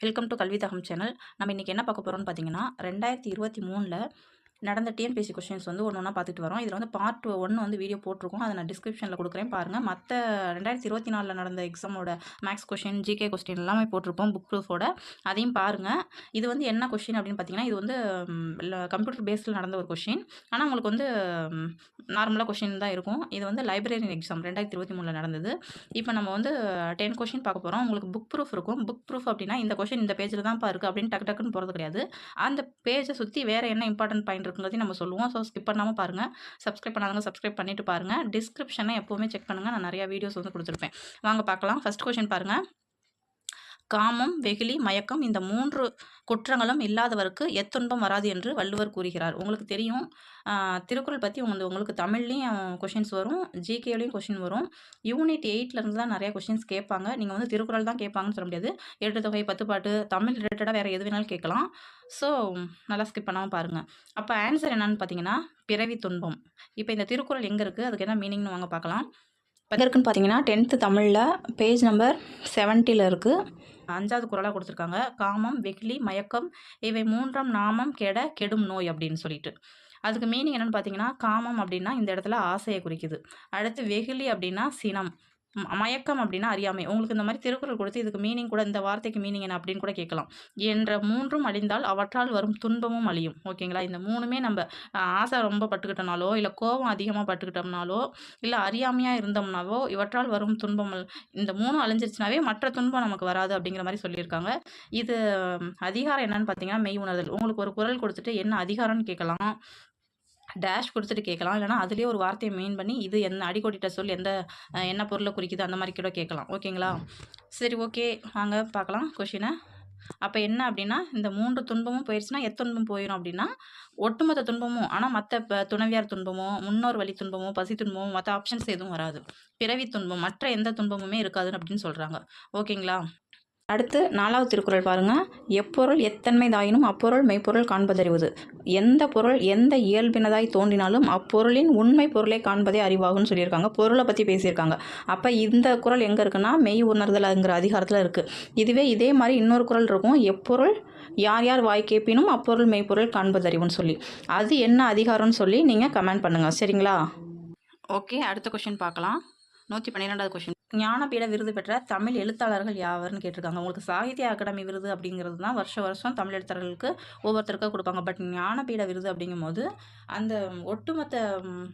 Welcome to கல்வி தகம் channel. நம்ம இன்றைக்கி என்ன பார்க்க போகிறோம்னு பார்த்தீங்கன்னா 2023 நடந்த டிஎன்பிஎஸ்சி கொஸ்டின்ஸ் வந்து ஒன்று ஒன்றா பார்த்துட்டு வரோம். இதில் வந்து பார்ட் 1 வந்து வீடியோ போட்டிருக்கோம். அதை நான் டிஸ்கிரிப்ஷனில் கொடுக்குறேன் பாருங்கள். மற்ற 2024 நடந்த எக்ஸாமோட மேக்ஸ் கொஸ்டின், ஜிகே கொஸ்டின் எல்லாமே போட்டிருப்போம் புக் ப்ரூஃபோட. அதையும் பாருங்கள். இது வந்து என்ன கொஸ்டின் அப்படின்னு பார்த்தீங்கன்னா, இது வந்து கம்ப்யூட்டர் பேஸில் நடந்த ஒரு கொஸ்டின். ஆனால் உங்களுக்கு வந்து நார்மலாக கொஸ்டின் தான் இருக்கும். இது வந்து லைப்ரரியன் எக்ஸாம் 2023 நடந்தது. இப்போ நம்ம வந்து 10 கொஸ்டின் பார்க்க போகிறோம். உங்களுக்கு புக் ப்ரூஃப் இருக்கும். புக் ப்ரூஃப் அப்படின்னா இந்த கொஸ்டின் இந்த பேஜில் தான் இருக்குது அப்படின்னு டக்குன்னு போகிறது கிடையாது. அந்த பேஜை சுற்றி வேறு என்ன இம்பார்ட்டன்ட் பாயிண்ட் இருக்குங்கிறதையும் நம்ம சொல்லுவோம். ஸோ ஸ்கிப் பண்ணாமல் பாருங்கள். சப்ஸ்கிரைப் பண்ணாதவங்க சப்ஸ்கிரைப் பண்ணிட்டு பாருங்கள். டிஸ்கிரிப்ஷனை எப்போவுமே செக் பண்ணுங்கள். நான் நிறையா வீடியோஸ் வந்து கொடுத்துருப்பேன். வாங்க பார்க்கலாம். ஃபர்ஸ்ட் கொஸ்டின் பாருங்கள். காமம், வெகுளி, மயக்கம் இந்த 3 குற்றங்களும் இல்லாதவருக்கு எத்துன்பம் வராது என்று வள்ளுவர் கூறுகிறார். உங்களுக்கு தெரியும், திருக்குறள் பற்றி உங்களுக்கு தமிழ்லேயும் கொஷின்ஸ் வரும், ஜிகேலையும் கொஷின் வரும். யூனிட் 8லேருந்து தான் நிறையா கொஷின்ஸ் கேட்பாங்க. நீங்கள் வந்து திருக்குறள் தான் கேட்பாங்கன்னு சொல்ல முடியாது. எழுத்துத்தொகை, பத்துப்பாட்டு, தமிழ் ரிலேட்டடாக வேறு எது வேணாலும் கேட்கலாம். ஸோ நல்லா ஸ்கிப் பண்ணாமல் பாருங்கள். அப்போ ஆன்சர் என்னன்னு பார்த்தீங்கன்னா பிறவி துன்பம். இப்போ இந்த திருக்குறள் எங்கே இருக்குது, அதுக்கு என்ன மீனிங்னு வாங்க பார்க்கலாம். இப்போ இருக்குன்னு பார்த்தீங்கன்னா 10th தமிழில் பேஜ் நம்பர் 70 இருக்குது. 5வது குறளாக கொடுத்துருக்காங்க. காமம், வெகுளி, மயக்கம் இவை 3ஆம் நாமம் கெடும் நோய் அப்படின்னு சொல்லிட்டு. அதுக்கு மீனிங் என்னென்னு பார்த்தீங்கன்னா, காமம் அப்படின்னா இந்த இடத்துல ஆசையை குறிக்குது. அடுத்து வெகுளி அப்படின்னா சினம், மயக்கம் அப்படின்னா அறியாமை. உங்களுக்கு இந்த மாதிரி திருக்குறள் கொடுத்து இதுக்கு மீனிங் கூட, இந்த வார்த்தைக்கு மீனிங் என்ன அப்படின்னு கூட கேட்கலாம். என்ற 3ம் அழிந்தால் அவற்றால் வரும் துன்பமும் அழியும். ஓகேங்களா? இந்த 3மே நம்ம ஆசை ரொம்ப பட்டுக்கிட்டனாலோ, இல்லை கோபம் அதிகமாக பட்டுக்கிட்டோம்னாலோ, இல்லை அறியாமையாக இருந்தோம்னாவோ இவற்றால் வரும் துன்பம் இந்த 3 அழிஞ்சிருச்சுனாவே மற்ற துன்பம் நமக்கு வராது அப்படிங்கிற மாதிரி சொல்லியிருக்காங்க. இது அதிகாரம் என்னன்னு பார்த்தீங்கன்னா மெய் உணர்தல். உங்களுக்கு ஒரு குறள் கொடுத்துட்டு என்ன அதிகாரம்னு கேட்கலாம், டேஷ் கொடுத்துட்டு கேட்கலாம். இல்லைனா அதுலேயே ஒரு வார்த்தையை மெயின் பண்ணி இது என்ன அடிக்கோடிட்ட சொல் என்ன பொருளை குறிக்குது அந்த மாதிரி கூட கேட்கலாம். ஓகேங்களா? சரி, ஓகே, வாங்க பார்க்கலாம் கொஷினை. அப்போ என்ன அப்படின்னா, இந்த 3 துன்பமும் போயிடுச்சுன்னா எத்துன்பம் போயிடும் அப்படின்னா ஒட்டுமொத்த துன்பமும், ஆனால் மற்ற துணைவியார் துன்பமோ, முன்னோர் வழி துன்பமோ, பசி துன்பமோ, மற்ற ஆப்ஷன்ஸ் எதுவும் வராது. பிறவி துன்பம், மற்ற எந்த துன்பமுமே இருக்காதுன்னு அப்படின்னு சொல்கிறாங்க. ஓகேங்களா? அடுத்து 4வது திருக்குறள் பாருங்கள். எப்பொருள் எத்தன்மை தாயினும் அப்பொருள் மெய்ப்பொருள் காண்பதறிவது. எந்த பொருள் எந்த இயல்பினதாய் தோன்றினாலும் அப்பொருளின் உண்மை பொருளை காண்பதே அறிவாகும்னு சொல்லியிருக்காங்க. பொருளை பற்றி பேசியிருக்காங்க. அப்போ இந்த குறள் எங்கே இருக்குன்னா மெய் உணர்தல்ங்கிற அதிகாரத்தில் இருக்குது. இதே மாதிரி இன்னொரு குறள் இருக்கும். எப்பொருள் யார் யார் வாய் கேட்பினும் அப்பொருள் மெய்ப்பொருள் காண்பதறிவுன்னு சொல்லி. அது என்ன அதிகாரம்னு சொல்லி நீங்கள் கமெண்ட் பண்ணுங்கள். சரிங்களா? ஓகே, அடுத்த கொஷின் பார்க்கலாம். 112வது கொஷின். ஞானபீட விருது பெற்ற தமிழ் எழுத்தாளர்கள் யாவர்னு கேட்டிருக்காங்க. உங்களுக்கு சாகித்ய அகாடமி விருது அப்படிங்கிறது தான் வருஷம் தமிழ் எழுத்தாளர்களுக்கு ஒவ்வொருத்தருக்கும் கொடுப்பாங்க. பட் ஞானபீட விருது அப்படிங்கும்போது அந்த ஒட்டுமொத்த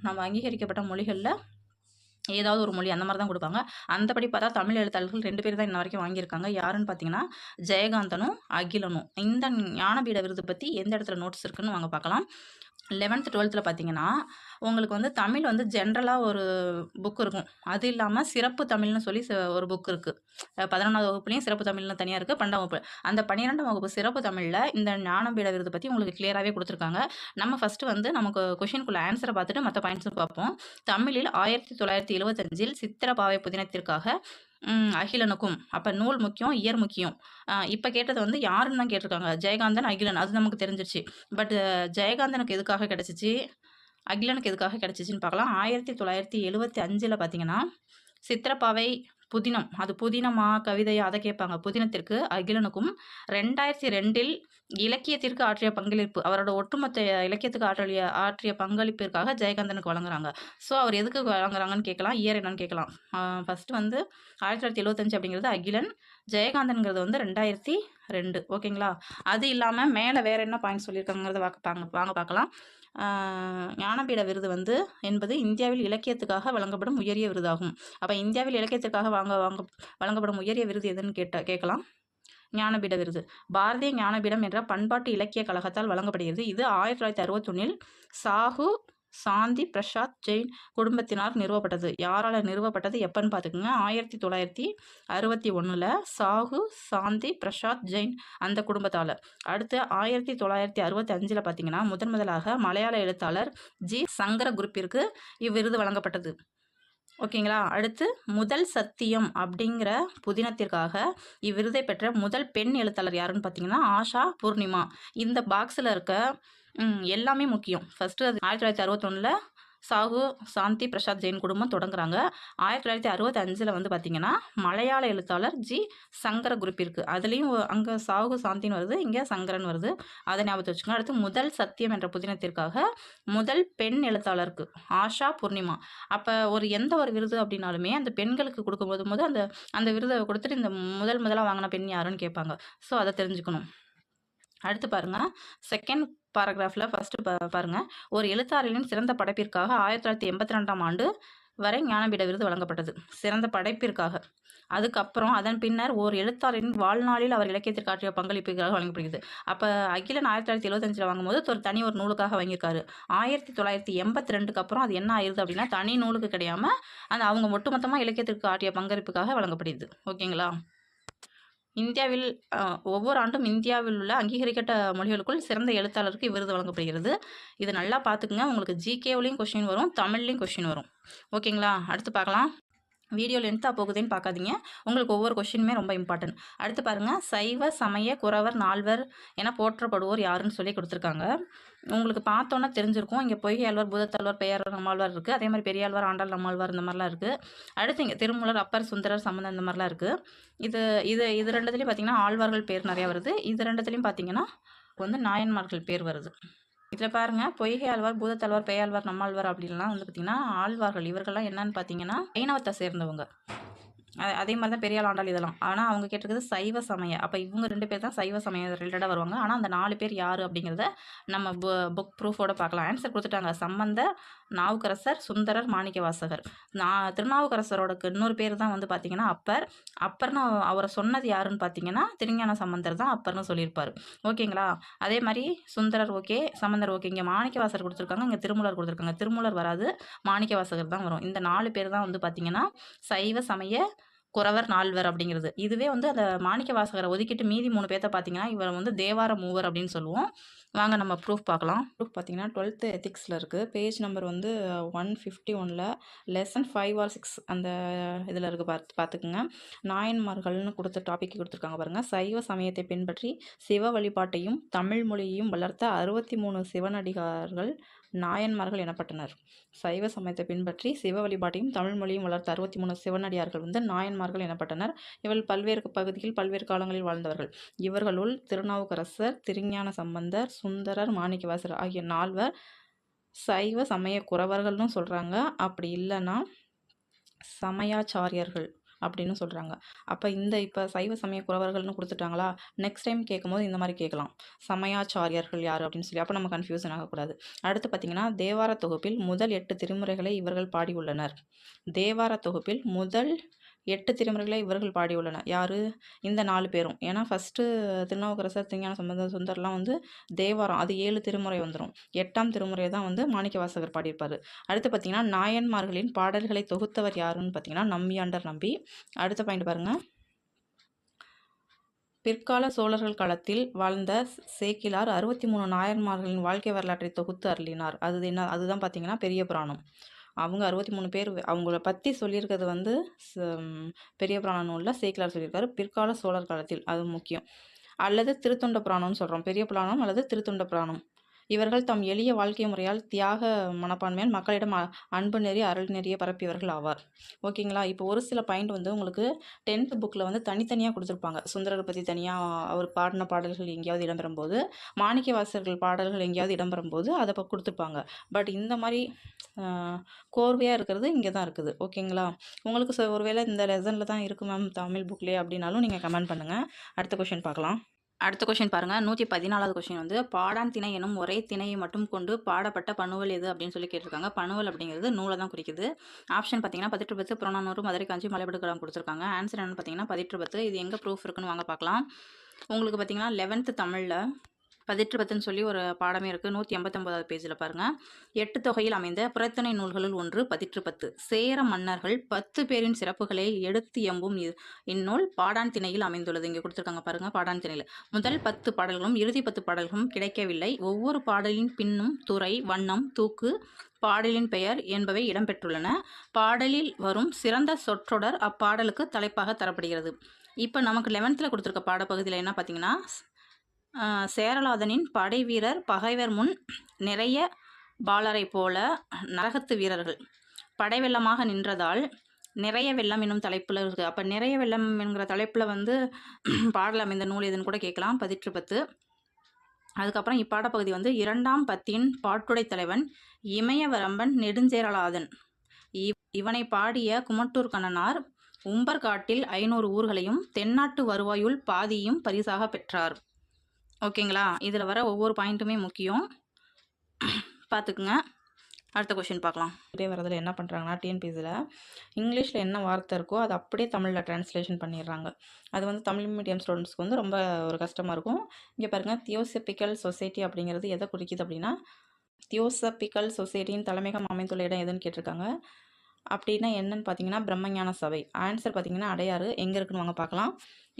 நம்ம அங்கீகரிக்கப்பட்ட மொழிகளில் ஏதாவது ஒரு மொழி அந்த மாதிரி தான் கொடுப்பாங்க. அந்தபடி பார்த்தா தமிழ் எழுத்தாளர்கள் 2 பேர் தான் இன்ன வரைக்கும் வாங்கியிருக்காங்க. யாருன்னு பார்த்தீங்கன்னா ஜெயகாந்தனும் அகிலனும். இந்த ஞானபீட விருது பற்றி எந்த இடத்துல நோட்ஸ் இருக்குன்னு வாங்க பார்க்கலாம். 11th 12th பார்த்தீங்கன்னா உங்களுக்கு வந்து தமிழ் வந்து ஜென்ரலாக ஒரு புக் இருக்கும். அது இல்லாமல் சிறப்பு தமிழ்னு சொல்லி ஒரு புக் இருக்குது. 11வது வகுப்புலேயும் சிறப்பு தமிழ்னு தனியாக இருக்குது. 12ஆம் வகுப்பு, அந்த 12ஆம் வகுப்பு சிறப்பு தமிழில் இந்த ஞானபீட விருது பற்றி உங்களுக்கு கிளியராகவே கொடுத்துருக்காங்க. நம்ம ஃபஸ்ட்டு வந்து நமக்கு கொஷினுக்குள்ள ஆன்சரை பார்த்துட்டு மற்ற பாயிண்ட்ஸும் பார்ப்போம். தமிழில் 1975 சித்திரப்பாவை புதினத்திற்காக அகிலனுக்கும், அப்போ நூல் முக்கியம், இயர் முக்கியம். இப்போ கேட்டது வந்து யாருன்னு தான் கேட்டிருக்காங்க, ஜெயகாந்தன், அகிலன். அது நமக்கு தெரிஞ்சிருச்சு. பட் ஜெயகாந்தனுக்கு எதுக்காக கிடச்சிச்சு, அகிலனுக்கு எதுக்காக கிடச்சிச்சின்னு பார்க்கலாம். 1975 பார்த்தீங்கன்னா சித்திரப்பாவை புதினம், அது புதினமா கவிதையா அதை கேட்பாங்க. புதினத்திற்கு அகிலனுக்கும் 2002 இலக்கியத்திற்கு ஆற்றிய பங்களிப்பு, அவரோட ஒட்டுமொத்த இலக்கியத்துக்கு ஆற்றிய பங்களிப்பிற்காக ஜெயகாந்தனுக்கு வழங்குறாங்க. ஸோ அவர் எதுக்கு வழங்குறாங்கன்னு கேட்கலாம், இயர் என்னன்னு கேட்கலாம். ஃபஸ்ட்டு வந்து 1975 அப்படிங்கிறது அகிலன், ஜெயகாந்தன்கிறது வந்து 2002. ஓகேங்களா? அது இல்லாமல் மேலே வேறு என்ன பாயிண்ட் சொல்லியிருக்காங்கிறத வாங்க பார்க்கலாம். ஞானபீட விருது வந்து என்பது இந்தியாவில் இலக்கியத்துக்காக வழங்கப்படும் உயரிய விருதாகும். அப்போ இந்தியாவில் இலக்கியத்துக்காக வழங்கப்படும் உயரிய விருது எதுன்னு கேட்கலாம். ஞானபீட விருது பாரதிய ஞானபீடம் என்ற பண்பாட்டு இலக்கிய கழகத்தால் வழங்கப்படுகிறது. இது 1961 சாகு சாந்தி பிரசாத் ஜெயின் குடும்பத்தினால் நிறுவப்பட்டது. யாரால் நிறுவப்பட்டது எப்பன்னு பார்த்துக்குங்க. 1961 சாகு சாந்தி பிரசாத் ஜெயின் அந்த குடும்பத்தால். அடுத்து 1965 பார்த்தீங்கன்னா முதலாக மலையாள எழுத்தாளர் ஜி சங்கர குருப்பிற்கு இவ்விருது வழங்கப்பட்டது. ஓகேங்களா? அடுத்து முதல் சத்தியம் அப்படிங்கிற புதினத்திற்காக இவ்விருதை பெற்ற முதல் பெண் எழுத்தாளர் யாருன்னு பார்த்தீங்கன்னா ஆஷா பூர்ணிமா. இந்த பாக்ஸில் இருக்க எல்லாமே முக்கியம். ஃபஸ்ட்டு அது 1961 சாகு சாந்தி பிரசாத் ஜெயின் குடும்பம் தொடங்குறாங்க. 1965 வந்து பார்த்தீங்கன்னா, மலையாள எழுத்தாளர் ஜி. சங்கர குருப் இருக்கு. அதுலேயும் அங்கே சாகு சாந்தின்னு வருது, இங்கே சங்கரன் வருது. அதை ஞாபகத்தை வச்சுக்கோங்க. அடுத்து முதல் சத்தியம் என்ற புதினத்திற்காக முதல் பெண் எழுத்தாளருக்கு ஆஷா பூர்ணிமா. அப்போ எந்த ஒரு விருது அப்படின்னாலுமே அந்த பெண்களுக்கு கொடுக்கும்போது அந்த அந்த விருதை கொடுத்துட்டு இந்த முதலாக வாங்கின பெண் யாருன்னு கேட்பாங்க. ஸோ அதை தெரிஞ்சுக்கணும். அடுத்து பாருங்க, செகண்ட் பாராகிராஃபில் ஃபர்ஸ்ட் பாருங்க, ஒரு எழுத்தாளரின் சிறந்த படைப்பிற்காக 1982ஆம் ஆண்டு வரை ஞானபீட விருது வழங்கப்பட்டது. சிறந்த படைப்பிற்காக. அதுக்கப்புறம் அதன் பின்னர் ஒரு எழுத்தாளரின் வாழ்நாளில் அவர் இலக்கியத்திற்கு ஆற்றிய பங்களிப்புக்காக வழங்கப்படுகிறது. அப்போ அகிலன் 1975 வாங்கும்போது ஒரு நூலுக்காக வாங்கியிருக்காரு. 1982க்கு அப்புறம் அது என்ன ஆயிருது அப்படின்னா, தனி நூலுக்கு கிடையாம அந்த அவங்க ஒட்டுமொத்தமாக இலக்கியத்திற்கு ஆற்றிய பங்களிப்புக்காக வழங்கப்படுது. ஓகேங்களா? இந்தியாவில் ஒவ்வொரு ஆண்டும் இந்தியாவில் உள்ள அங்கீகரிக்கப்பட்ட மொழிகளுக்குள் சிறந்த எழுத்தாளருக்கு விருது வழங்கப்படுகிறது. இது நல்லா பார்த்துக்குங்க. உங்களுக்கு ஜிகேவிலையும் கொஸ்டின் வரும், தமிழ்லையும் கொஸ்டின் வரும். ஓகேங்களா? அடுத்து பார்க்கலாம். வீடியோ லென்த்தாக போகுதுன்னு பார்க்காதீங்க. உங்களுக்கு ஒவ்வொரு கொஸ்டினுமே ரொம்ப இம்பார்ட்டன்ட். அடுத்து பாருங்கள், சைவ சமய குறவர் நால்வர் என போற்றப்படுவோர் யாருன்னு சொல்லி கொடுத்துருக்காங்க. உங்களுக்கு பார்த்தோன்னா தெரிஞ்சிருக்கும். இங்கே பொய்யாழ்வார், பூதத்தாழ்வார், பெயரார், நம்மாழ்வார் இருக்குது. அதே மாதிரி பெரியாழ்வார், ஆண்டாள், நம்மாழ்வார் இந்த மாதிரிலாம் இருக்குது. அடுத்து இங்கே திருமூலர், அப்பர், சுந்தரர், சம்பந்தம் இந்த மாதிரிலாம் இருக்குது. இது ரெண்டுத்துலேயும் பார்த்தீங்கன்னா ஆழ்வார்கள் பேர் நிறையா வருது. இது ரெண்டுத்துலேயும் பார்த்தீங்கன்னா வந்து நாயன்மார்கள் பேர் வருது. இதில் பாருங்கள், பொய்கை ஆழ்வார், பூதத்தாழ்வார், பெயாழ்வார், நம்மாழ்வார் அப்படின்லாம் வந்து பார்த்திங்கன்னா ஆழ்வார்கள். இவர்கள்லாம் என்னன்னு பார்த்தீங்கன்னா வைணவத்தை சேர்ந்தவங்க. அதே மாதிரி தான் பெரியாள், ஆண்டாள் இதெல்லாம். ஆனால் அவங்க கேட்டிருக்கிறது சைவ சமய. அப்போ இவங்க 2 பேர் தான் சைவ சமயம் ரிலேட்டடாக வருவாங்க. ஆனால் அந்த 4 பேர் யார் அப்படிங்கிறத நம்ம புக் ப்ரூஃபோட பார்க்கலாம். ஆன்சர் கொடுத்துட்டாங்க. சம்பந்தர், நாவுக்கரசர், சுந்தரர், மாணிக்கவாசகர். திருநாவுக்கரசரோட இன்னொரு பேர் தான் வந்து பார்த்திங்கன்னா அப்பர். அப்பர்னு அவரை சொன்னது யாருன்னு பார்த்தீங்கன்னா திருஞான சம்பந்தர் தான் அப்பர்னு சொல்லியிருப்பார். ஓகேங்களா? அதே மாதிரி சுந்தரர் ஓகே, சம்பந்தர் ஓகே. இங்கே மாணிக்கவாசகர் கொடுத்துருக்காங்க, இங்கே திருமூலர் கொடுத்துருக்காங்க. திருமூலர் வராது, மாணிக்கவாசகர் தான் வரும். இந்த 4 பேர் தான் வந்து பார்த்திங்கன்னா சைவ சமய குறவர் நால்வர் அப்படிங்கிறது. இதுவே வந்து அந்த மாணிக்க வாசகரை ஒதுக்கிட்டு மீதி 3 பேர்த்த பார்த்தீங்கன்னா இவர் வந்து தேவார மூவர் அப்படின்னு சொல்லுவோம். வாங்க நம்ம ப்ரூஃப் பார்க்கலாம். ப்ரூஃப் பார்த்தீங்கன்னா 12th எத்திக்ஸில் இருக்குது. பேஜ் நம்பர் வந்து 151ல் லெசன் 5 or 6 அந்த இதில் இருக்குது. பார்த்துக்குங்க. நாயன்மார்கள்னு கொடுத்த டாபிக் கொடுத்துருக்காங்க பாருங்கள். சைவ சமயத்தை பின்பற்றி சிவ வழிபாட்டையும் தமிழ் மொழியையும் வளர்த்த 63 சிவனடிகார்கள் நாயன்மார்கள் எனப்பட்டனர். சைவ சமயத்தை பின்பற்றி சிவ வழிபாட்டையும் தமிழ் மொழியும் வளர்த்த 63 சிவனடியார்கள் வந்து நாயன்மார்கள் எனப்பட்டனர். இவர்கள் பல்வேறு பகுதியில் பல்வேறு காலங்களில் வாழ்ந்தவர்கள். இவர்களுள் திருநாவுக்கரசர், திருஞான சம்பந்தர், சுந்தரர், மாணிக்கவாசகர் ஆகிய 4 சைவ சமய குறவர்கள்னு சொல்கிறாங்க. அப்படி இல்லைன்னா சமயாச்சாரியர்கள் அப்படின்னு சொல்கிறாங்க. அப்போ இப்போ சைவ சமய குறவர்கள்னு கொடுத்துட்டாங்களா, நெக்ஸ்ட் டைம் கேட்கும்போது இந்த மாதிரி கேட்கலாம், சமயாச்சாரியர்கள் யார் அப்படின்னு சொல்லி. அப்போ நம்ம கன்ஃபியூஷன் ஆகக்கூடாது. அடுத்து பார்த்திங்கன்னா, தேவார தொகுப்பில் முதல் 8 திருமுறைகளை இவர்கள் பாடியுள்ளனர். தேவார தொகுப்பில் முதல் 8 திருமுறைகளை இவர்கள் பாடியுள்ளனர். யார்? இந்த 4 பேரும். ஏன்னா ஃபஸ்ட்டு திருநாவுக்கரசர், திருஞான சம்பந்தர், சுந்தர்லாம் வந்து தேவாரம், அது 7 திருமுறை வந்துடும். 8ஆம் திருமுறை தான் வந்து மாணிக்கவாசகர் பாடியிருப்பார். அடுத்து பார்த்திங்கன்னா, நாயன்மார்களின் பாடல்களை தொகுத்தவர் யாருன்னு பார்த்திங்கன்னா நம்பியாண்டர் நம்பி. அடுத்த பாயிண்ட் பாருங்கள். பிற்கால சோழர்கள் காலத்தில் வாழ்ந்த சேக்கிலார் 63 நாயன்மார்களின் வாழ்க்கை வரலாற்றை தொகுத்து அருளினார். அதுதான் பார்த்திங்கன்னா பெரிய புராணம். அவங்க 63 பேர் அவங்கள பற்றி சொல்லியிருக்கிறது வந்து பெரிய புராண நூலில் சேக்கிலார் சொல்லியிருக்காரு. பிற்கால சோழர் காலத்தில், அது முக்கியம். அல்லது திருத்தொண்ட புராணம்னு சொல்கிறோம். பெரிய புராணம் அல்லது திருத்தொண்ட புராணம். இவர்கள் தம் எளிய வாழ்க்கை முறையால் தியாக மனப்பான்மையால் மக்களிடம் அன்பு நெறி, அருள் நெறியை பரப்பியவர்கள் ஆவார். ஓகேங்களா? இப்போ ஒரு சில பாயிண்ட் வந்து உங்களுக்கு 10th புக்கில் வந்து தனித்தனியாக கொடுத்துருப்பாங்க. சுந்தரரை பற்றி தனியாக அவர் பாடின பாடல்கள் எங்கேயாவது இடம்பெறும் போது, மாணிக்கவாசகர்கள் பாடல்கள் எங்கேயாவது இடம்பெறும் போது அதை கொடுத்துருப்பாங்க. பட் இந்த மாதிரி கோர்வையாக இருக்கிறது இங்கே தான் இருக்குது. ஓகேங்களா? உங்களுக்கு ஒருவேளை இந்த லெசனில் தான் இருக்குது மேம் தமிழ் புக்லேயே அப்படின்னாலும் நீங்கள் கமெண்ட் பண்ணுங்கள். அடுத்த கொஷின் பார்க்கலாம். அடுத்த கொஷின் பாருங்கள். 114வது கொஷின் வந்து பாடான் திணை எனும் ஒரே திணையை மட்டும் கொண்டு பாடப்பட்ட பணுவல் எது அப்படின்னு சொல்லி கேட்டிருக்காங்க. பணுவல் அப்படிங்கிறது நூலை தான் குறிக்குது. ஆப்ஷன் பார்த்தீங்கன்னா 18 புறநானூறு, மதுரை காஞ்சி, மலைபடுக்கலாம் கொடுத்துருக்காங்க. ஆன்சர் என்னன்னு பார்த்தீங்கன்னா 18. இது எங்கே ப்ரூஃப் இருக்குன்னு வாங்க பார்க்கலாம். உங்களுக்கு பார்த்தீங்கன்னா 11th தமிழில் 18 சொல்லி ஒரு பாடமே இருக்குது. 189வது பேஜில் பாருங்கள். 8 தொகையில் அமைந்த புறத்திணை நூல்களுள் ஒன்று 18. சேர மன்னர்கள் 10 பேரின் சிறப்புகளை எடுத்து எம்பும் இந்நூல் பாடான் திணையில் அமைந்துள்ளது. இங்கே கொடுத்துருக்காங்க பாருங்கள். பாடான் திணையில் முதல் 10 பாடல்களும் இறுதி 10 பாடல்களும் கிடைக்கவில்லை. ஒவ்வொரு பாடலின் பின்னும் துறை, வண்ணம், தூக்கு, பாடலின் பெயர் என்பவை இடம்பெற்றுள்ளன. பாடலில் வரும் சிறந்த சொற்றொடர் அப்பாடலுக்கு தலைப்பாக தரப்படுகிறது. இப்போ நமக்கு 11th கொடுத்துருக்க பாடப்பகுதியில் என்ன பார்த்தீங்கன்னா, சேரலாதனின் படை வீரர் பகைவர் முன் நிறைய பாலரை போல நரகத்து வீரர்கள் படை வெள்ளமாக நின்றதால் நிறைய வெள்ளம் என்னும் தலைப்பில் இருக்குது. அப்போ நிறைய வெள்ளம் என்கிற தலைப்பில் வந்து பாடலாம் இந்த நூல் எதுன்னு கூட கேட்கலாம். 10 அதுக்கப்புறம் இப்பாடப்பகுதி வந்து 2ஆம் பத்தியின் பாட்டுடை தலைவன் இமயவரம்பன் நெடுஞ்சேரலாதன். இவனை பாடிய குமட்டூர் கண்ணனார் உம்பர்காட்டில் 500 ஊர்களையும் தென்னாட்டு வருவாயுள் பாதியும் பரிசாக பெற்றார். ஓகேங்களா? இதில் வர ஒவ்வொரு பாயிண்ட்டுமே முக்கியம், பார்த்துக்குங்க. அடுத்த கொஷின் பார்க்கலாம். இதே வரதில் என்ன பண்ணுறாங்கன்னா, டிஎன்பிசியில் இங்கிலீஷில் என்ன வார்த்தை இருக்கோ அதை அப்படியே தமிழில் ட்ரான்ஸ்லேஷன் பண்ணிடுறாங்க. அது வந்து தமிழ் மீடியம் ஸ்டூடெண்ட்ஸ்க்கு வந்து ரொம்ப ஒரு கஷ்டமாக இருக்கும். இங்கே பாருங்கள், தியோசபிக்கல் சொசைட்டி அப்படிங்கிறது எதை குறிக்குது அப்படின்னா, தியோசபிக்கல் சொசைட்டியின் தலைமையகம் அமைந்துள்ள இடம் எதுன்னு கேட்டிருக்காங்க. அப்படின்னா என்னன்னு பார்த்தீங்கன்னா, பிரம்மஞான சபை. ஆன்சர் பார்த்தீங்கன்னா அடையாறு. எங்கே இருக்குன்னு வாங்க பார்க்கலாம்.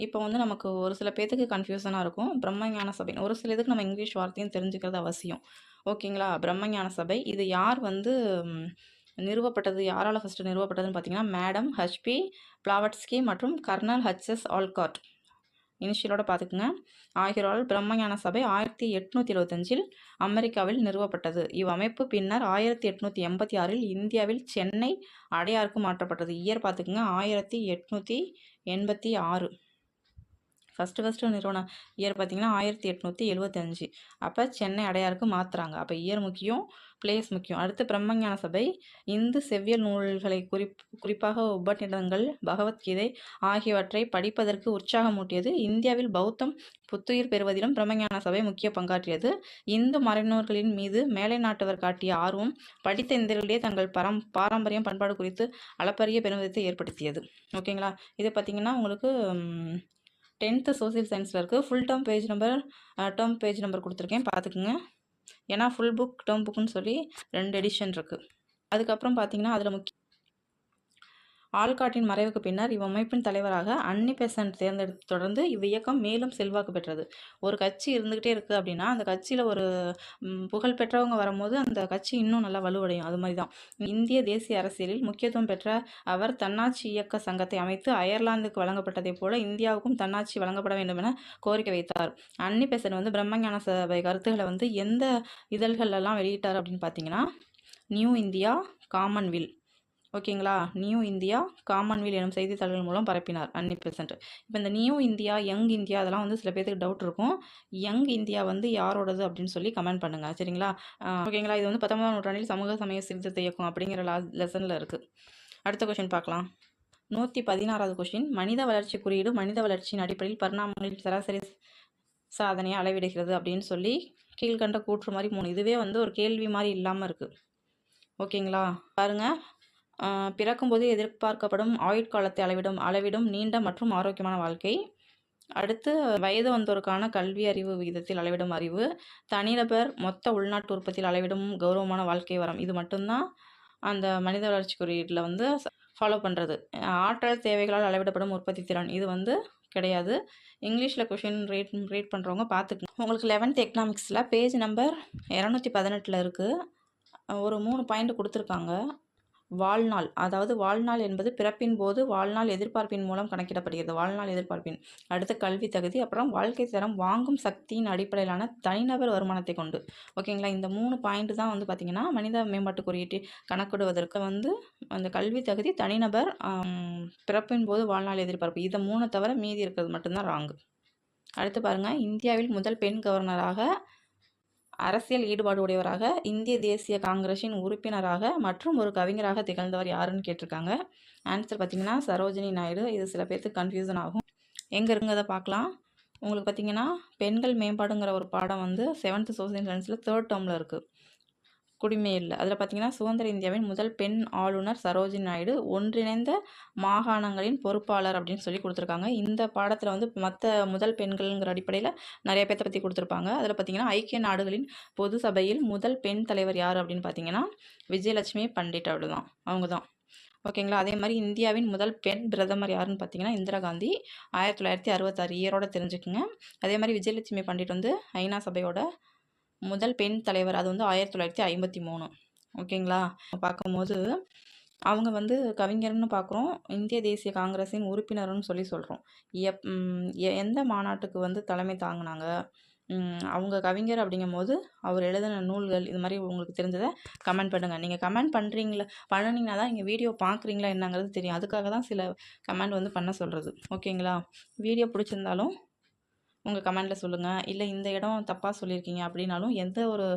இப்போ வந்து நமக்கு ஒரு சில பேத்துக்கு கன்ஃபியூஷனாக இருக்கும். பிரம்மஞான சபை ஒரு சில இதுக்கு நம்ம இங்கிலீஷ் வார்த்தையும் தெரிஞ்சுக்கிறது அவசியம். ஓகேங்களா? பிரம்மஞான சபை இது யார் வந்து நிறுவப்பட்டது, யாரால் ஃபஸ்ட்டு நிறுவப்பட்டதுன்னு பார்த்தீங்கன்னா, மேடம் ஹெச்பி பிளாவட்ஸ்கி மற்றும் கர்னல் ஹெச்எஸ் ஆல்காட் இனிஷியலோட பார்த்துக்குங்க ஆகியோரால் பிரம்மஞான சபை 1875 அமெரிக்காவில் நிறுவப்பட்டது. இவ்வமைப்பு பின்னர் 1886 இந்தியாவில் சென்னை அடையாருக்கு மாற்றப்பட்டது. இயர் பார்த்துக்குங்க 1886. ஃபஸ்ட்டு நிறுவன இயர் பார்த்திங்கன்னா 1875. அப்போ சென்னை அடையாருக்கு மாற்றுறாங்க. அப்போ இயர் முக்கியம், பிளேஸ் முக்கியம். அடுத்து பிரம்மஞான சபை இந்து செவ்வியல் நூல்களை குறிப்பாக உபநிடதங்கள், பகவத்கீதை ஆகியவற்றை படிப்பதற்கு உற்சாகமூட்டியது. இந்தியாவில் பௌத்தம் புத்துயிர் பெறுவதிலும் பிரம்மஞான சபை முக்கிய பங்காற்றியது. இந்து மறைநூல்களின் மீது மேலை நாட்டவர் காட்டிய ஆர்வம் படித்த இந்தியர்களிடையே தங்கள் பாரம்பரியம் பண்பாடு குறித்து அளப்பரிய பெருமிதத்தை ஏற்படுத்தியது. ஓகேங்களா? இது பார்த்திங்கன்னா உங்களுக்கு 10th சோசியல் சயின்ஸில் இருக்குது. ஃபுல் டேர்ம் பேஜ் நம்பர் கொடுத்துருக்கேன், பார்த்துக்குங்க. ஏன்னா ஃபுல் புக் டேர்ம் புக்குன்னு சொல்லி 2 எடிஷன் இருக்குது. அதுக்கப்புறம் பார்த்தீங்கன்னா அதில் ஆல்காட்டின் மறைவுக்கு பின்னர் இவ்வமைப்பின் தலைவராக அன்னி பெசன்ட் தேர்ந்தெடுத்து தொடர்ந்து இவ்வியக்கம் மேலும் செல்வாக்கு பெற்றது. ஒரு கட்சி இருந்துக்கிட்டே இருக்குது அப்படின்னா அந்த கட்சியில் ஒரு புகழ் பெற்றவங்க வரும்போது அந்த கட்சி இன்னும் நல்லா வலுவடையும். அது மாதிரி தான் இந்திய தேசிய அரசியலில் முக்கியத்துவம் பெற்ற அவர் தன்னாட்சி இயக்க சங்கத்தை அமைத்து அயர்லாந்துக்கு வழங்கப்பட்டதைப் போல இந்தியாவுக்கும் தன்னாட்சி வழங்கப்பட வேண்டும் என கோரிக்கை வைத்தார். அன்னி பெசன்ட் வந்து பிரம்மஞான சபை கருத்துக்களை வந்து எந்த இதழ்களெல்லாம் வெளியிட்டார் அப்படின்னு பார்த்தீங்கன்னா, நியூ இந்தியா, காமன்வெல்த். ஓகேங்களா? நியூ இந்தியா, காமன்வெல்த் எனும் செய்தித்தாள்கள் மூலம் பரப்பினார் அன்னி பெசன்ட். இப்போ இந்த நியூ இந்தியா, யங் இந்தியா அதெல்லாம் வந்து சில பேருக்கு டவுட் இருக்கும். யங் இந்தியா வந்து யாரோடது அப்படின்னு சொல்லி கமெண்ட் பண்ணுங்கள். சரிங்களா? ஓகேங்களா? இது வந்து 19ஆம் நூற்றாண்டில் சமூக சமய சீர்திருத்த இயக்கம் அப்படிங்கிற லெசனில் இருக்குது. அடுத்த கொஷின் பார்க்கலாம். 116வது கொஷின். மனித வளர்ச்சி குறியீடு மனித வளர்ச்சியின் அடிப்படையில் பரிணாமங்களின் சராசரி சாதனையை அளவிடுகிறது அப்படின்னு சொல்லி கீழ்கண்ட கூற்று மாதிரி 3. இதுவே வந்து ஒரு கேள்வி மாதிரி இல்லாமல் இருக்குது. ஓகேங்களா? பாருங்கள், பிறக்கும்போது எதிர்பார்க்கப்படும் ஆயுட்காலத்தை அளவிடும் நீண்ட மற்றும் ஆரோக்கியமான வாழ்க்கை. அடுத்து வயது வந்தோருக்கான கல்வி அறிவு விகிதத்தில் அளவிடும் அறிவு. தனிநபர் மொத்த உள்நாட்டு உற்பத்தியில் அளவிடும் கௌரவமான வாழ்க்கை வரம். இது மட்டும்தான் அந்த மனித வளர்ச்சி குறியீட்டில் வந்து ஃபாலோ பண்ணுறது. ஆற்றல் தேவைகளால் அளவிடப்படும் உற்பத்தி திறன் இது வந்து கிடையாது. இங்கிலீஷில் கொஷின் ரீட் பண்ணுறவங்க பார்த்துக்கணும். உங்களுக்கு 11th எக்கனாமிக்ஸில் பேஜ் நம்பர் 218 இருக்குது. ஒரு 3 பாயிண்ட் கொடுத்துருக்காங்க. வாழ்நாள், அதாவது வாழ்நாள் என்பது பிறப்பின் போது வாழ்நாள் எதிர்பார்ப்பின் மூலம் கணக்கிடப்படுகிறது. வாழ்நாள் எதிர்பார்ப்பின். அடுத்து கல்வி தகுதி, அப்புறம் வாழ்க்கை தரம் வாங்கும் சக்தியின் அடிப்படையிலான தனிநபர் வருமானத்தை கொண்டு. ஓகேங்களா? இந்த 3 பாயிண்ட் தான் வந்து பார்த்திங்கன்னா மனித மேம்பாட்டு குறியீட்டு கணக்கிடுவதற்கு வந்து அந்த கல்வி தகுதி, தனிநபர், பிறப்பின் போது வாழ்நாள் எதிர்பார்ப்பு, இதை 3 தவிர மீதி இருக்கிறது மட்டும்தான் ராங்கு. அடுத்து பாருங்கள், இந்தியாவில் முதல் பெண் கவர்னராக, அரசியல் ஈடுபாடு உடையவராக, இந்திய தேசிய காங்கிரஸின் உறுப்பினராக மற்றும் ஒரு கவிஞராக திகழ்ந்தவர் யாருன்னு கேட்டிருக்காங்க. ஆன்சர் பார்த்திங்கன்னா சரோஜினி நாயுடு. இது சில பேர்த்துக்கு கன்ஃபியூசன் ஆகும். எங்கே இருக்குங்கிறத பார்க்கலாம். உங்களுக்கு பார்த்திங்கன்னா பெண்கள் மேம்பாடுங்கிற ஒரு பாடம் வந்து 7th சோசியல் சயின்ஸில் 3rd டேர்மில் இருக்குது. குடிமையில் அதில் பார்த்திங்கன்னா சுதந்திர இந்தியாவின் முதல் பெண் ஆளுநர் சரோஜினி நாயுடு, ஒன்றிணைந்த மாகாணங்களின் பொறுப்பாளர் அப்படின்னு சொல்லி கொடுத்துருக்காங்க. இந்த பாடத்தில் வந்து மற்ற முதல் பெண்கள்ங்கிற அடிப்படையில் நிறைய பேர்த்த பற்றி கொடுத்துருப்பாங்க. அதில் பார்த்திங்கன்னா ஐக்கிய நாடுகளின் பொது சபையில் முதல் பெண் தலைவர் யார் அப்படின்னு பார்த்தீங்கன்னா விஜயலட்சுமி பண்டிட் தான், அவங்க தான். ஓகேங்களா? அதே மாதிரி இந்தியாவின் முதல் பெண் பிரதமர் யாருன்னு பார்த்தீங்கன்னா இந்திரா காந்தி, 1966 இயரோட தெரிஞ்சுக்குங்க. அதே மாதிரி விஜயலட்சுமி பண்டிட் வந்து ஐநா சபையோட முதல் பெண் தலைவர், அது வந்து 1953. ஓகேங்களா? பார்க்கும்போது அவங்க வந்து கவிஞர்னு பார்க்குறோம், இந்திய தேசிய காங்கிரஸின் உறுப்பினர்னு சொல்கிறோம். எந்த மாநாட்டுக்கு வந்து தலைமை தாங்கினாங்க, அவங்க கவிஞர் அப்படிங்கும்போது அவர் எழுதின நூல்கள் இது மாதிரி உங்களுக்கு தெரிஞ்சதை கமெண்ட் பண்ணுங்கள். நீங்கள் கமெண்ட் பண்ணினீங்கன்னா தான் நீங்கள் வீடியோ பார்க்குறீங்களா என்னங்கிறது தெரியும். அதுக்காக தான் சில கமெண்ட் வந்து பண்ண சொல்கிறது. ஓகேங்களா? வீடியோ பிடிச்சிருந்தாலும் உங்கள் கமெண்டில் சொல்லுங்கள். இல்லை இந்த இடம் தப்பாக சொல்லியிருக்கீங்க அப்படின்னாலும் எந்த ஒரு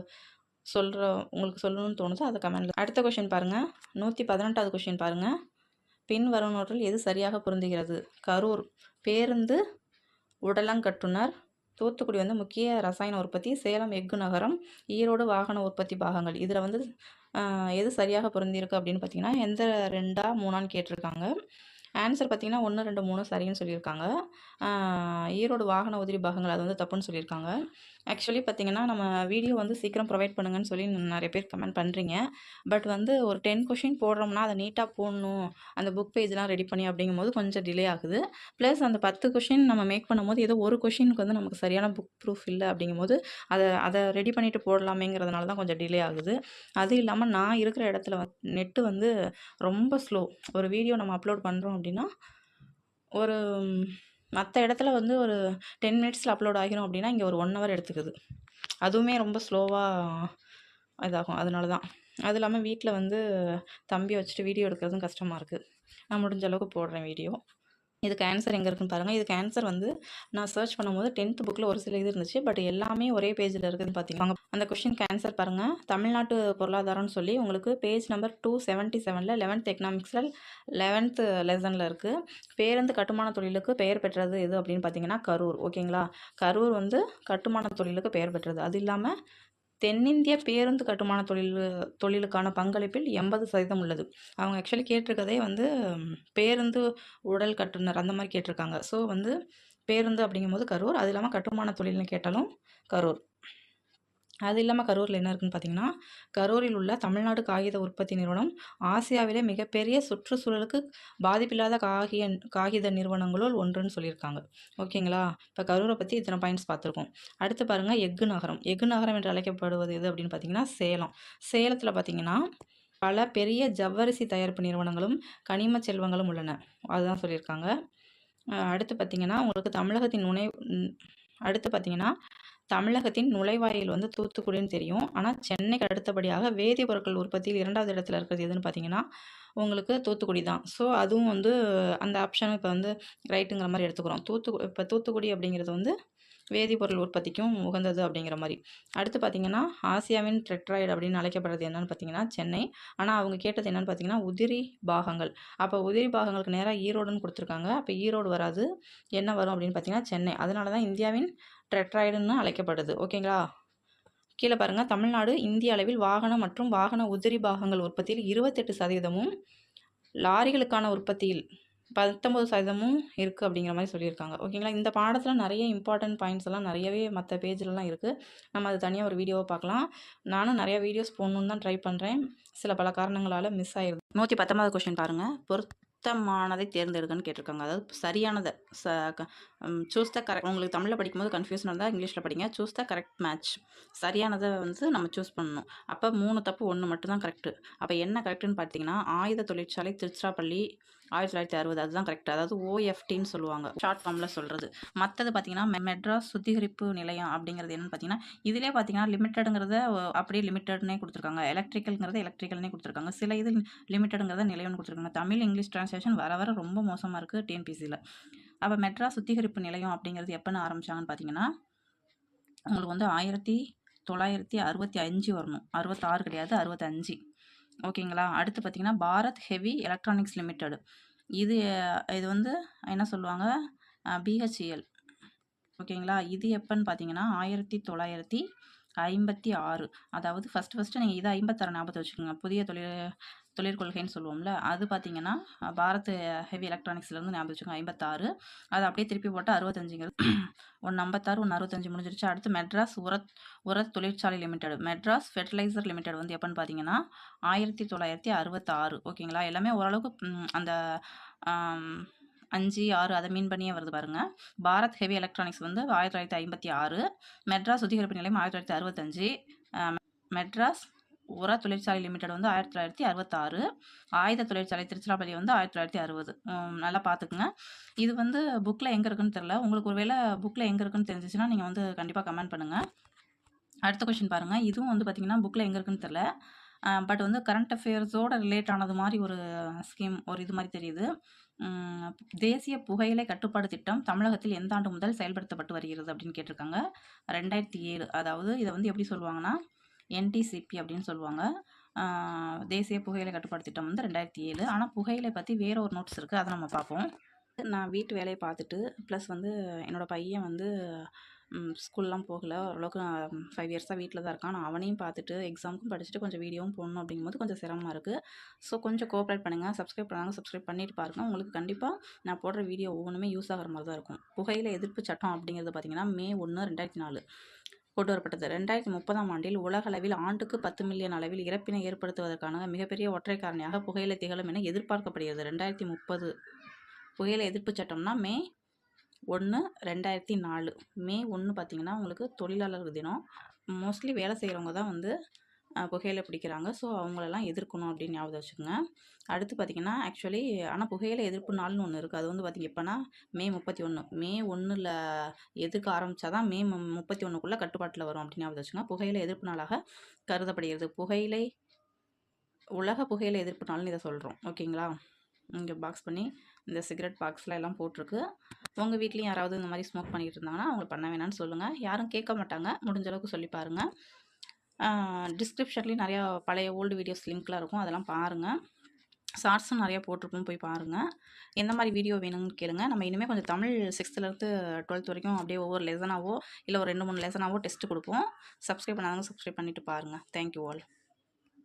உங்களுக்கு சொல்லணும்னு தோணுதோ அதை கமெண்டில். அடுத்த கொஷின் பாருங்கள். 118வது கொஷின் பாருங்கள். பின் வருவனவற்றில் எது சரியாக பொருந்துகிறது? கரூர் பேருந்து உடலங்கட்டுனர், தூத்துக்குடி வந்து முக்கிய ரசாயன உற்பத்தி, சேலம் எஃகு நகரம், ஈரோடு வாகன உற்பத்தி பாகங்கள். இதில் வந்து எது சரியாக பொருந்திருக்கு அப்படின்னு பார்த்தீங்கன்னா எந்த 2ஆ 3ஆன்னு கேட்டிருக்காங்க. ஆன்சர் பார்த்தீங்கன்னா 1, 2, 3 சரின்னு சொல்லியிருக்காங்க. ஈரோடு வாகன உதிரி பாகங்கள் அது வந்து தப்புன்னு சொல்லியிருக்காங்க. ஆக்சுவலி பார்த்தீங்கன்னா நம்ம வீடியோ வந்து சீக்கிரம் ப்ரொவைட் பண்ணுங்கன்னு சொல்லி நிறைய பேர் கமெண்ட் பண்ணுறீங்க. பட் வந்து ஒரு 10 கொஷின் போடுறோம்னா அதை நீட்டாக போடணும், அந்த புக் பேஜ்லாம் ரெடி பண்ணி அப்படிங்கும்போது கொஞ்சம் டிலே ஆகுது. ப்ளஸ் அந்த 10 கொஷின் நம்ம மேக் பண்ணும்போது ஏதோ ஒரு கொஷினுக்கு வந்து நமக்கு சரியான புக் ப்ரூஃப் இல்லை அப்படிங்கும்போது அதை ரெடி பண்ணிவிட்டு போடலாமேங்கிறதுனால தான் கொஞ்சம் டிலே ஆகுது. அது இல்லாமல் நான் இருக்கிற இடத்துல நெட்டு வந்து ரொம்ப ஸ்லோ. ஒரு வீடியோ நம்ம அப்லோட் பண்ணுறோம் அப்படின்னா ஒரு மற்ற இடத்துல வந்து ஒரு 10 மினிட்ஸில் அப்லோட் ஆகிரும் அப்படின்னா இங்கே ஒரு 1 ஹவர் எடுத்துக்குது. அதுவுமே ரொம்ப ஸ்லோவாக இதாகும். அதனால தான். அது இல்லாமல் வீட்டில் வந்து தம்பியை வச்சுட்டு வீடியோ எடுக்கிறதும் கஷ்டமாக இருக்குது. நான் முடிஞ்ச அளவுக்கு போடுறேன் வீடியோ. இதுக்கு ஆன்சர் எங்கே இருக்குன்னு பாருங்கள். இதுக்கு ஆன்சர் வந்து நான் சர்ச் பண்ணும்போது 10th புக்கில் ஒரு சில இது இருந்துச்சு. பட் எல்லாமே ஒரே பேஜில் இருக்குதுன்னு பார்த்தீங்கன்னா அந்த கொஷினுக்கு ஆன்சர் பாருங்கள். தமிழ்நாட்டு பொருளாதாரம்னு சொல்லி உங்களுக்கு பேஜ் நம்பர் 277 11th எக்கனாமிக்ஸில் 11th லெசனில் இருக்குது. பேருந்து கட்டுமான தொழிலுக்கு பெயர் பெற்றது எது அப்படின்னு பார்த்தீங்கன்னா கரூர். ஓகேங்களா? கரூர் வந்து கட்டுமான தொழிலுக்கு பெயர் பெற்றது. அது இல்லாமல் தென்னிந்திய பேருந்து கட்டுமான தொழிலுக்கான பங்களிப்பில் 80% உள்ளது. அவங்க ஆக்சுவலி கேட்டிருக்கதே வந்து பேருந்து உடல் கட்டுனர் அந்த மாதிரி கேட்டிருக்காங்க. ஸோ வந்து பேருந்து அப்படிங்கும்போது கரூர். அது இல்லாமல் கட்டுமான தொழில்னு கேட்டாலும் கரூர். அது இல்லாமல் கரூரில் என்ன இருக்குன்னு பார்த்தீங்கன்னா கரூரில் உள்ள தமிழ்நாடு காகித உற்பத்தி நிறுவனம் ஆசியாவிலே மிகப்பெரிய சுற்றுச்சூழலுக்கு பாதிப்பில்லாத காகித நிறுவனங்களுள் ஒன்றுன்னு சொல்லியிருக்காங்க. ஓகேங்களா? இப்போ கரூரை பற்றி இத்தனை பாயிண்ட்ஸ் பார்த்துருக்கோம். அடுத்து பாருங்கள் எஃகு நகரம். எஃகு நகரம் என்று அழைக்கப்படுவது எது அப்படின்னு பார்த்தீங்கன்னா சேலம். சேலத்தில் பார்த்தீங்கன்னா பல பெரிய ஜவ்வரிசி தயாரிப்பு நிறுவனங்களும் கனிம செல்வங்களும் உள்ளன. அதுதான் சொல்லியிருக்காங்க. அடுத்து பார்த்தீங்கன்னா உங்களுக்கு தமிழகத்தின் நுழைவாயில் வந்து தூத்துக்குடின்னு தெரியும். ஆனால் சென்னைக்கு அடுத்தபடியாக வேதிப்பொருட்கள் உற்பத்தியில் 2வது இடத்துல இருக்கிறது எதுன்னு பார்த்தீங்கன்னா உங்களுக்கு தூத்துக்குடி தான். ஸோ அதுவும் வந்து அந்த ஆப்ஷன் இப்போ வந்து ரைட்டுங்கிற மாதிரி எடுத்துக்கிறோம். இப்போ தூத்துக்குடி அப்படிங்கிறது வந்து வேதிப்பொருள் உற்பத்திக்கும் உகந்தது அப்படிங்கிற மாதிரி. அடுத்து பார்த்தீங்கன்னா ஆசியாவின் டெட்ராய்டு அப்படின்னு அழைக்கப்படுறது என்னன்னு பார்த்தீங்கன்னா சென்னை. ஆனால் அவங்க கேட்டது என்னன்னு பார்த்தீங்கன்னா உதிரி பாகங்கள். அப்போ உதிரி பாகங்களுக்கு நேராக ஈரோடுன்னு கொடுத்துருக்காங்க. அப்போ ஈரோடு வராது. என்ன வரும் அப்படின்னு பார்த்தீங்கன்னா சென்னை. அதனால தான் இந்தியாவின் டெட்ராய்டுன்னு அழைக்கப்படுது. ஓகேங்களா? கீழே பாருங்கள். தமிழ்நாடு இந்திய அளவில் வாகனம் மற்றும் வாகன உதிரி பாகங்கள் உற்பத்தியில் 28%, லாரிகளுக்கான உற்பத்தியில் 19% இருக்குது அப்படிங்கிற மாதிரி சொல்லியிருக்காங்க. ஓகேங்களா? இந்த பாடத்தில் நிறைய இம்பார்ட்டன்ட் பாயிண்ட்ஸ் எல்லாம் நிறையவே மற்ற பேஜ்லலாம் இருக்குது. நம்ம அது தனியாக ஒரு வீடியோவை பார்க்கலாம். நானும் நிறைய வீடியோஸ் போடணுன்னு தான் ட்ரை பண்ணுறேன். சில பல காரணங்களால் மிஸ் ஆகிடுது. 119வது கொஸ்டின் பாருங்கள். பொருத்தமானதை தேர்ந்தெடுக்கன்னு கேட்டிருக்காங்க. அதாவது சரியானதை சூஸ் த கரெக்ட். உங்களுக்கு தமிழில் படிக்கும்போது கன்ஃபியூஷன் இருந்தால் இங்கிலீஷில் படிங்க. Choose the correct match. சரியானதை வந்து நம்ம சூஸ் பண்ணணும். அப்போ 3 தப்பு 1 மட்டும்தான் கரெக்டு. அப்போ என்ன கரெக்டுன்னு பார்த்தீங்கன்னா ஆயுத தொழிற்சாலை திருச்சிராப்பள்ளி 1960 அதுதான் கரெக்ட். அதாவது OFTன்னு சொல்லுவாங்க, ஷார்ட் ஃபார்மில் சொல்கிறது. மற்றது பார்த்தீங்கன்னா மெட்ராஸ் சுத்திகரிப்பு நிலையம் அப்படிங்கிறது என்னென்னு பார்த்தீங்கன்னா இதிலே பார்த்தீங்கன்னா லிமிட்டடுங்கிறத அப்படியே லிமிட்டட்னே கொடுத்துருக்காங்க. எலக்ட்ரிக்கல்ங்கிறத எலக்ட்ரிக்கல்னே கொடுத்துருக்காங்க. சில இது லிமிட்டடுங்கிறத நிலையம்னு கொடுத்துருக்காங்க. தமிழ் இங்கிலீஷ் ட்ரான்ஸ்லேஷன் வர ரொம்ப மோசமாக இருக்குது TNPSCயில். அப்போ மெட்ராஸ் சுத்திகரிப்பு நிலையம் அப்படிங்கிறது எப்போன்னு ஆரம்பித்தாங்கன்னு பார்த்தீங்கன்னா உங்களுக்கு வந்து 1965 வரணும். 66 கிடையாது, 65. ஓகேங்களா? அடுத்து பார்த்தீங்கன்னா பாரத் ஹெவி எலக்ட்ரானிக்ஸ் லிமிடெட். இது வந்து என்ன சொல்லுவாங்க BHEL. ஓகேங்களா? இது எப்போன்னு பார்த்தீங்கன்னா 1956. அதாவது ஃபஸ்ட்டு நீங்கள் இதை 56 ஞாபகத்தை வச்சுக்கோங்க. புதிய தொழிற்கொள்கைன்னு சொல்லுவோம்ல, அது பார்த்தீங்கன்னா பாரத் ஹெவி எலக்ட்ரானிக்ஸ்லேருந்து ஞாபகம் வச்சுக்கோங்க 56. அதை அப்படியே திருப்பி போட்டால் 65ங்கிறது 1 56 1 65 முடிஞ்சிருச்சு. அடுத்து மெட்ராஸ் உரத் தொழிற்சாலை லிமிடெட். மெட்ராஸ் ஃபெர்டிலைசர் லிமிடெட் வந்து எப்போன்னு பார்த்தீங்கன்னா 1966. ஓகேங்களா? எல்லாமே ஓரளவுக்கு அந்த 5 6 அதை மீன் பண்ணியே வருது பாருங்கள். பாரத் ஹெவி எலக்ட்ரானிக்ஸ் வந்து 1956. மெட்ராஸ் சுத்திகரிப்பு நிலையம் 1965. மெட்ராஸ் உர தொழிற்சாலை லிமிடெட் வந்து 1966. ஆயுத தொழிற்சாலை திருச்சிராப்பள்ளி வந்து 1960. நல்லா பார்த்துக்குங்க. இது வந்து புக்கில் எங்கே இருக்குன்னு தெரில. உங்களுக்கு ஒரு வேளை புக்கில் எங்கே இருக்குன்னு தெரிஞ்சிச்சுன்னா நீங்கள் வந்து கண்டிப்பாக கமெண்ட் பண்ணுங்கள். அடுத்த கொஷின் பாருங்கள். இதுவும் வந்து பார்த்திங்கன்னா புக்கில் எங்கே இருக்குன்னு தெரில. பட் வந்து கரண்ட் அஃபேர்ஸோட ரிலேட் ஆனது மாதிரி ஒரு ஸ்கீம், ஒரு இது மாதிரி தெரியுது. தேசிய புகையிலை கட்டுப்பாடு திட்டம் தமிழகத்தில் எந்த ஆண்டு முதல் செயல்படுத்தப்பட்டு வருகிறது அப்படின்னு கேட்டிருக்காங்க. 2007. அதாவது இதை வந்து எப்படி சொல்லுவாங்கன்னா NTCP அப்படின்னு சொல்லுவாங்க. தேசிய புகையிலை கட்டுப்பாடு திட்டம் வந்து 2007. ஆனால் புகையிலை பற்றி வேற ஒரு நோட்ஸ் இருக்குது, அதை நம்ம பார்ப்போம். நான் வீட்டு வேலையை பார்த்துட்டு ப்ளஸ் வந்து என்னோடய பையன் வந்து ஸ்கூல்லாம் போகல, ஓரளவுக்கு 5 இயர்ஸாக வீட்டில் தான் இருக்கான். நான் அவனையும் பார்த்துட்டு எக்ஸாமுக்கும் படிச்சுட்டு கொஞ்சம் வீடியோவும் போடணும் அப்படிங்கும்போது கொஞ்சம் சிரமமாக இருக்குது. ஸோ கொஞ்சம் கோஆப்ரேட் பண்ணுங்கள். சப்ஸ்கிரைப் பண்ணாங்க சப்ஸ்கிரைப் பண்ணிட்டு பாருங்கள். உங்களுக்கு கண்டிப்பாக நான் போடுற வீடியோ ஒவ்வொன்றுமே யூஸ் ஆகிற மாதிரி தான் இருக்கும். புகையிலை எதிர்ப்பு சட்டம் அப்படிங்கிறது பார்த்திங்கன்னா May 1, 2004 கொண்டு வரப்பட்டது. 2030ஆம் ஆண்டில் உலகளவில் ஆண்டுக்கு 10 மில்லியன் அளவில் இறப்பினை ஏற்படுத்துவதற்கான மிகப்பெரிய ஒற்றை காரணியாக புகையிலை திகழும் என எதிர்பார்க்கப்படுகிறது. 2030 புகையிலை எதிர்ப்பு சட்டம்னா May 1, 2004. May 1 பார்த்திங்கன்னா உங்களுக்கு தொழிலாளர் தினம். மோஸ்ட்லி வேலை செய்கிறவங்க தான் வந்து புகையிலை பிடிக்கிறாங்க. ஸோ அவங்களெல்லாம் எதிர்க்கணும் அப்படின்னு ஞாபகம் வச்சுக்கோங்க. அடுத்து பார்த்திங்கன்னா ஆக்சுவலி ஆனால் புகையிலை எதிர்ப்பு நாள்னு ஒன்று இருக்குது. அது வந்து பார்த்திங்க எப்போனா May 31. May 1ல் எதிர்க்க ஆரம்பித்தா தான் May 31க்குள்ளே கட்டுப்பாட்டில் வரும் அப்படின்னு ஞாபகம் வச்சுக்கோங்க. புகையிலை எதிர்ப்பு நாளாக கருதப்படுகிறது. உலக புகையிலை எதிர்ப்பு நாள்னு இதை சொல்கிறோம். ஓகேங்களா? இங்கே பாக்ஸ் பண்ணி இந்த சிகரெட் பாக்ஸில் எல்லாம் போட்டிருக்கு. உங்கள் வீட்லேயும் யாராவது இந்த மாதிரி ஸ்மோக் பண்ணிகிட்டு இருந்தாங்கன்னா அவங்க பண்ண வேணான்னு சொல்லுங்கள். யாரும் கேட்க மாட்டாங்க. முடிஞ்ச அளவுக்கு சொல்லி பாருங்கள். டிஸ்கிரிப்ஷன்லேயும் நிறையா பழைய ஓல்டு வீடியோஸ் லிங்க்லாம் இருக்கும், அதெல்லாம் பாருங்கள். ஷார்ட்ஸும் நிறையா போட்டிருப்போம், போய் பாருங்கள். எந்த மாதிரி வீடியோ வேணும்னு கேளுங்க. நம்ம இனிமேல் கொஞ்சம் தமிழ் 6th-லேருந்து 12th வரைக்கும் அப்படியே ஒவ்வொரு லெசனாவோ இல்லை ஒரு 2-3 லெசனாவோ டெஸ்ட்டு கொடுப்போம். சப்ஸ்கிரைப் பண்ணாதவங்க சப்ஸ்கிரைப் பண்ணிவிட்டு பாருங்கள். Thank you all.